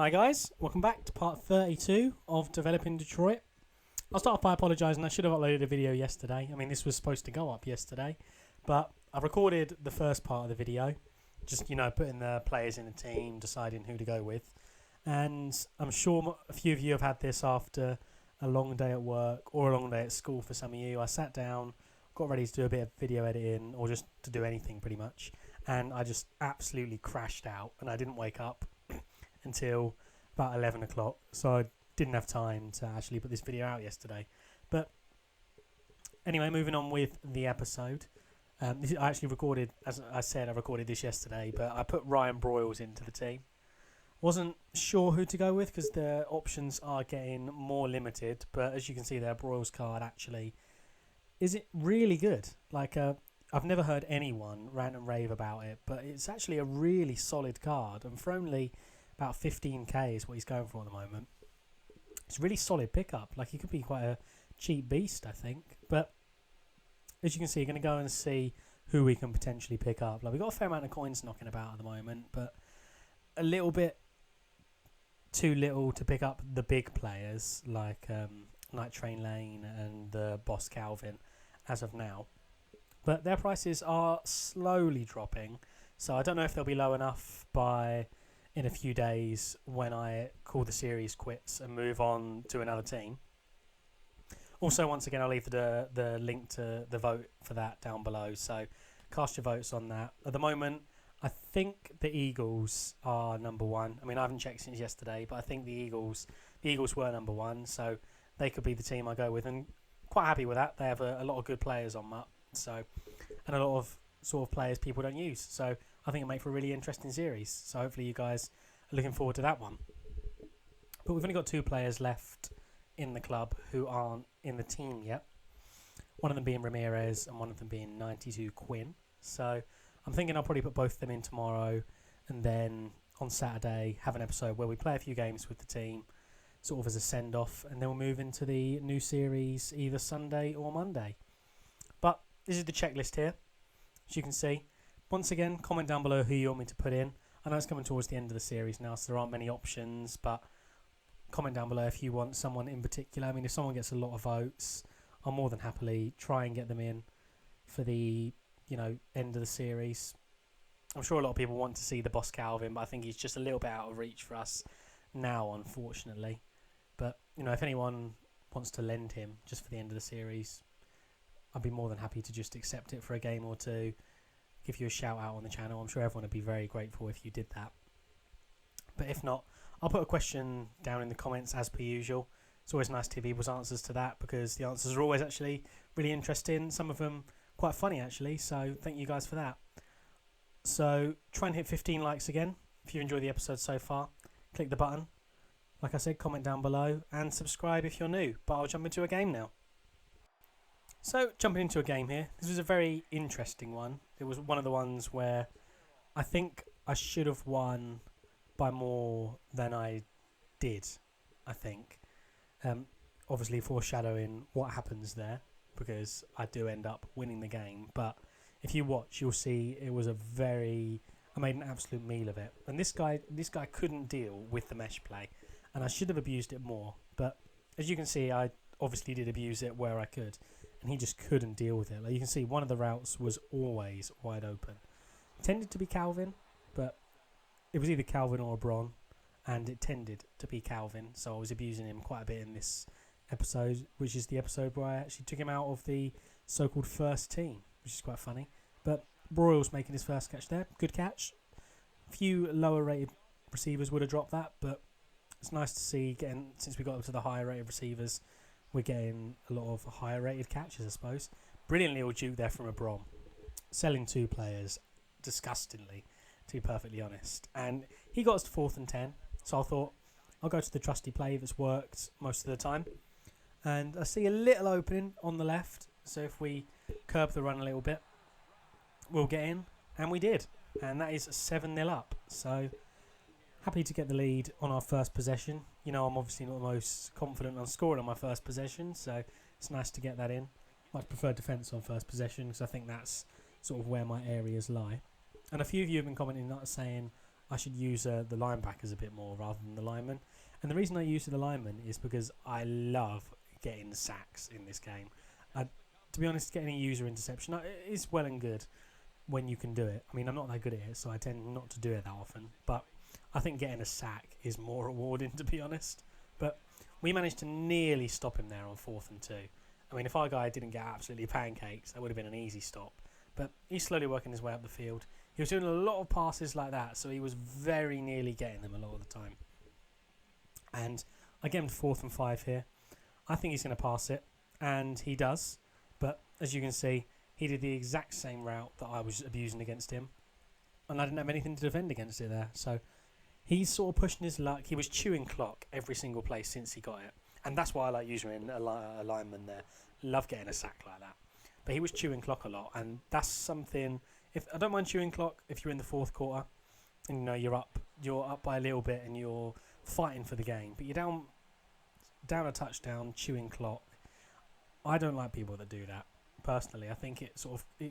Hi guys, welcome back to part 32 of Developing Detroit. I'll start off by apologising. I should have uploaded a video yesterday. I mean, this was supposed to go up yesterday, but I recorded the first part of the video, just, putting the players in the team, deciding who to go with. And I'm sure a few of you have had this after a long day at work or a long day at school for some of you. I sat down, got ready to do a bit of video editing or just to do anything pretty much, and I just absolutely crashed out and I didn't wake up until about 11 o'clock, so I didn't have time to actually put this video out yesterday. But anyway, moving on with the episode. I actually recorded, as I said, I recorded this yesterday, but I put Ryan Broyles into the team. Wasn't sure who to go with because the options are getting more limited, but as you can see there, Broyles card actually, is it really good? I've never heard anyone rant and rave about it, but it's actually a really solid card, and for only about 15k is what he's going for at the moment. It's a really solid pickup. He could be quite a cheap beast, I think. But as you can see, you're going to go and see who we can potentially pick up. We've got a fair amount of coins knocking about at the moment, but a little bit too little to pick up the big players like Night Train Lane and the Boss Calvin as of now. But their prices are slowly dropping, so I don't know if they'll be low enough in a few days when I call the series quits and move on to another team. Also, once again, I'll leave the link to the vote for that down below, so cast your votes on that. At the moment, I think the Eagles are number one. I mean, I haven't checked since yesterday, but I think the Eagles were number one, so they could be the team I go with, and quite happy with that. They have a lot of good players on MUT, and a lot of sort of players people don't use, so I think it'll make for a really interesting series. So hopefully you guys are looking forward to that one. But we've only got two players left in the club who aren't in the team yet. One of them being Ramirez and one of them being 92 Quinn. So I'm thinking I'll probably put both of them in tomorrow, and then on Saturday have an episode where we play a few games with the team, sort of as a send-off, and then we'll move into the new series either Sunday or Monday. But this is the checklist here, as you can see. Once again, comment down below who you want me to put in. I know it's coming towards the end of the series now, so there aren't many options, but comment down below if you want someone in particular. I mean, if someone gets a lot of votes, I'll more than happily try and get them in for the, end of the series. I'm sure a lot of people want to see the Boss Calvin, but I think he's just a little bit out of reach for us now, unfortunately. But, if anyone wants to lend him just for the end of the series, I'd be more than happy to just accept it for a game or two. Give you a shout out on the channel. I'm sure everyone would be very grateful if you did that. But if not, I'll put a question down in the comments as per usual. It's always nice to hear people's answers to that because the answers are always actually really interesting. Some of them quite funny actually, so thank you guys for that. So try and hit 15 likes again if you enjoyed the episode so far. Click the button. Like I said, comment down below and subscribe if you're new. But I'll jump into a game now. So, jumping into a game here. This was a very interesting one. It was one of the ones where I think I should have won by more than I did, I think. Obviously foreshadowing what happens there, because I do end up winning the game. But if you watch, you'll see it was I made an absolute meal of it. And this guy couldn't deal with the mesh play, and I should have abused it more. But as you can see, I obviously did abuse it where I could. And he just couldn't deal with it. You can see, one of the routes was always wide open. It tended to be Calvin, but it was either Calvin or Bron, and it tended to be Calvin. So I was abusing him quite a bit in this episode, which is the episode where I actually took him out of the so-called first team, which is quite funny. But Broyles making his first catch there. Good catch. A few lower-rated receivers would have dropped that, but it's nice to see, since we got up to the higher-rated receivers, we're getting a lot of higher rated catches, I suppose. Brilliant little juke there from a Brom. Selling two players disgustingly, to be perfectly honest. And he got us to 4th and 10. So I thought, I'll go to the trusty play that's worked most of the time. And I see a little opening on the left. So if we curb the run a little bit, we'll get in. And we did. And that is 7-0 up. So happy to get the lead on our first possession. I'm obviously not the most confident on scoring on my first possession, so it's nice to get that in. Much prefer defence on first possession because I think that's sort of where my areas lie. And a few of you have been commenting, saying, I should use the linebackers a bit more rather than the linemen. And the reason I use the linemen is because I love getting sacks in this game. To be honest, getting a user interception is well and good when you can do it. I mean, I'm not that good at it, so I tend not to do it that often. But I think getting a sack is more rewarding, to be honest. But we managed to nearly stop him there on 4th and 2. I mean, if our guy didn't get absolutely pancakes, that would have been an easy stop. But he's slowly working his way up the field. He was doing a lot of passes like that, so he was very nearly getting them a lot of the time. And I get him to 4th and 5 here. I think he's going to pass it, and he does. But as you can see, he did the exact same route that I was abusing against him. And I didn't have anything to defend against it there. So he's sort of pushing his luck. He was chewing clock every single play since he got it. And that's why I like using a lineman there. Love getting a sack like that. But he was chewing clock a lot. And that's something... I don't mind chewing clock if you're in the 4th quarter. And you know you're up by a little bit and you're fighting for the game. But you're down a touchdown, chewing clock. I don't like people that do that. Personally, I think it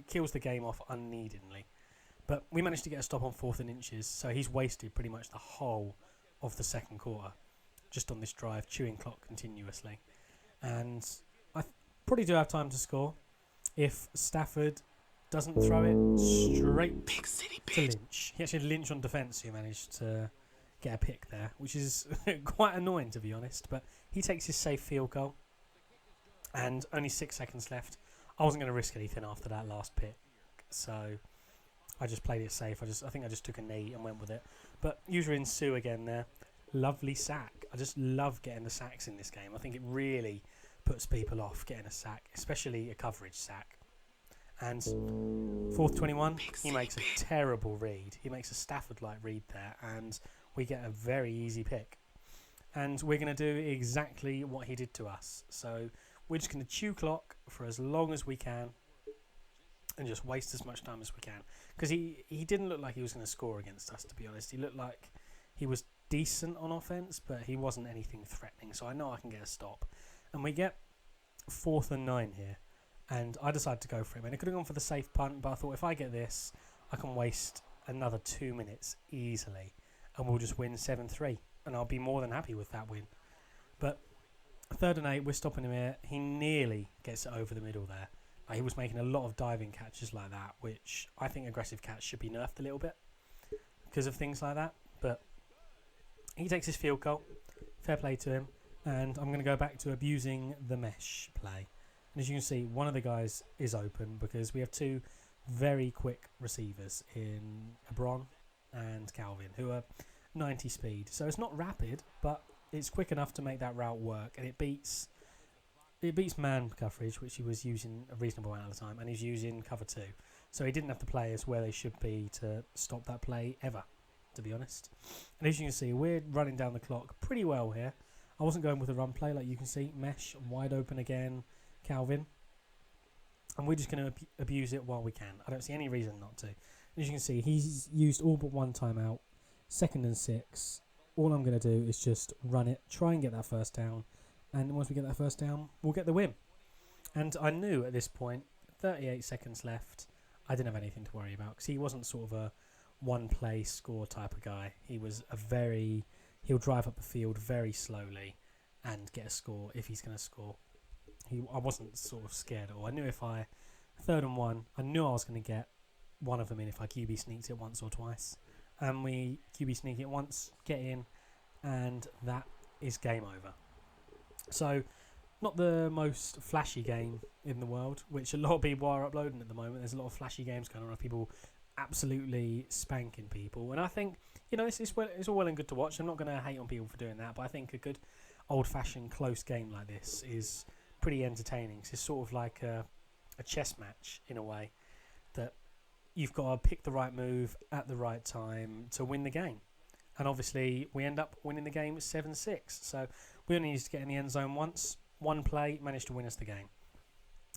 kills the game off unneedingly. But we managed to get a stop on 4th and inches, so he's wasted pretty much the whole of the 2nd quarter just on this drive, chewing clock continuously. And I probably do have time to score if Stafford doesn't throw it straight to Lynch. He actually Lynch on defence, who managed to get a pick there, which is quite annoying, to be honest. But he takes his safe field goal, and only 6 seconds left. I wasn't going to risk anything after that last pick, so I just played it safe. I think I just took a knee and went with it. But user in Sue again there. Lovely sack. I just love getting the sacks in this game. I think it really puts people off getting a sack, especially a coverage sack. And 4th 21, he makes a terrible read. He makes a Stafford-like read there, and we get a very easy pick. And we're going to do exactly what he did to us. So we're just going to chew clock for as long as we can and just waste as much time as we can. Because he didn't look like he was going to score against us, to be honest. He looked like he was decent on offense, but he wasn't anything threatening. So I know I can get a stop. And we get 4th and 9 here. And I decided to go for it. I mean, I could have gone for the safe punt, but I thought if I get this, I can waste another 2 minutes easily. And we'll just win 7-3. And I'll be more than happy with that win. But 3rd and 8, we're stopping him here. He nearly gets it over the middle there. He was making a lot of diving catches like that, which I think aggressive catch should be nerfed a little bit because of things like that. But he takes his field goal. Fair play to him. And I'm going to go back to abusing the mesh play. And as you can see, one of the guys is open because we have 2 very quick receivers in Ebron and Calvin, who are 90 speed. So it's not rapid, but it's quick enough to make that route work, and it beats man coverage, which he was using a reasonable amount of the time, and he's using cover 2. So he didn't have the players where they should be to stop that play ever, to be honest. And as you can see, we're running down the clock pretty well here. I wasn't going with a run play, like you can see. Mesh, wide open again, Calvin. And we're just going to abuse it while we can. I don't see any reason not to. As you can see, he's used all but one timeout. 2nd and 6. All I'm going to do is just run it, try and get that first down. And once we get that first down, we'll get the win. And I knew at this point, 38 seconds left, I didn't have anything to worry about. Because he wasn't sort of a one-play score type of guy. He was he'll drive up the field very slowly and get a score if he's going to score. I wasn't sort of scared at all. I knew 3rd and 1, I knew I was going to get one of them in if I QB sneaked it once or twice. And we QB sneak it once, get in, and that is game over. So, not the most flashy game in the world, which a lot of people are uploading at the moment. There's a lot of flashy games going on, people absolutely spanking people. And I think, it's all well and good to watch. I'm not going to hate on people for doing that, but I think a good old-fashioned close game like this is pretty entertaining. It's sort of like a chess match in a way, that you've got to pick the right move at the right time to win the game. And obviously, we end up winning the game 7-6. So we only needed to get in the end zone once. One play managed to win us the game.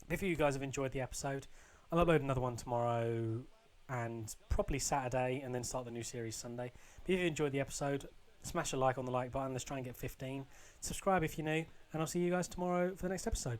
If you guys have enjoyed the episode, I'll upload another one tomorrow and probably Saturday, and then start the new series Sunday. But if you enjoyed the episode, smash a like on the like button. Let's try and get 15. Subscribe if you're new, and I'll see you guys tomorrow for the next episode.